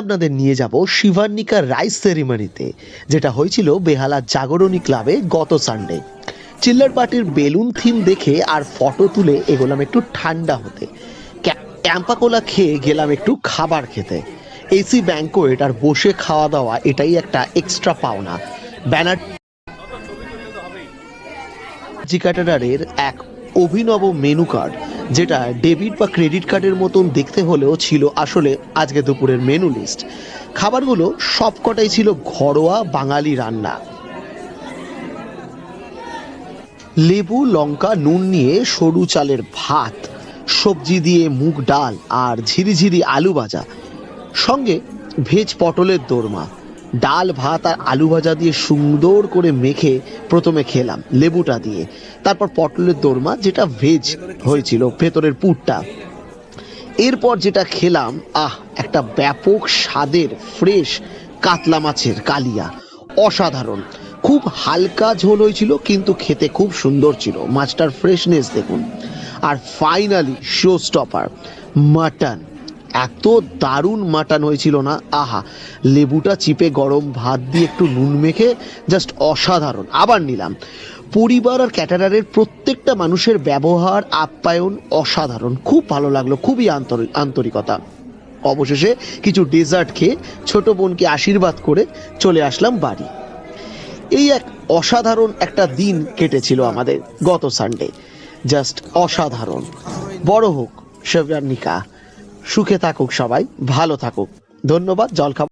আপনাদের নিয়ে যাব শিভান্নিকা রাইস সেরিমনিতে, যেটা হয়েছিল বেহালা জাগরণী ক্লাবে গত সানডে। চিল্লার পার্টির বেলুন থিম দেখে আর ফটো তুলে এগোলাম একটু ঠান্ডা হতে। ক্যাম্পাকোলা খেয়ে গেলাম একটু খাবার খেতে। এসি ব্যাঙ্কোয়েট আর বসে খাওয়া দাওয়া এটাই একটা এক্সট্রা পাওনা। ব্যানার ক্যাটারারের এক অভিনব মেনু কার্ড, যেটা ডেবিট বা ক্রেডিট কার্ডের মতন দেখতে হলেও ছিল আসলে আজকে দুপুরের মেনু লিস্ট। খাবারগুলো সবকটাই ছিল ঘরোয়া বাঙালি রান্না। লেবু লঙ্কা নুন নিয়ে সরু চালের ভাত, সবজি দিয়ে মুগ ডাল আর ঝিরিঝিরি আলু ভাজা, সঙ্গে ভেজ পটলের দোরমা। ডাল ভাত আর আলু ভাজা দিয়ে সুন্দর করে মেখে প্রথমে খেলাম লেবুটা দিয়ে, তারপর পটলের দোরমা যেটা ভেজ হয়েছিল, ভেতরের পুরটা। এরপর যেটা খেলাম, একটা ব্যাপক স্বাদের ফ্রেশ কাতলা মাছের কালিয়া, অসাধারণ। খুব হালকা ঝোল হয়েছিল কিন্তু খেতে খুব সুন্দর ছিল, মাছটার ফ্রেশনেস দেখুন। আর ফাইনালি শো স্টপার, মাটন। এত দারুণ মাটন হয়েছিল না, লেবুটা চিপে গরম ভাত দিয়ে একটু নুন মেখে জাস্ট অসাধারণ। আবার নিলাম। পরিবার আর ক্যাটারারের প্রত্যেকটা মানুষের ব্যবহার আপ্যায়ন অসাধারণ, খুব ভালো লাগলো, খুবই আন্তরিকতা। অবশেষে কিছু ডেজার্ট খেয়ে ছোট বোনকে আশীর্বাদ করে চলে আসলাম বাড়ি। এই এক অসাধারণ একটা দিন কেটেছিল আমাদের গত সানডে, জাস্ট অসাধারণ। বড় হোক শিভান্নিকা, সুখে থাকুক সবাই, ভালো থাকুক। ধন্যবাদ। জল খাবার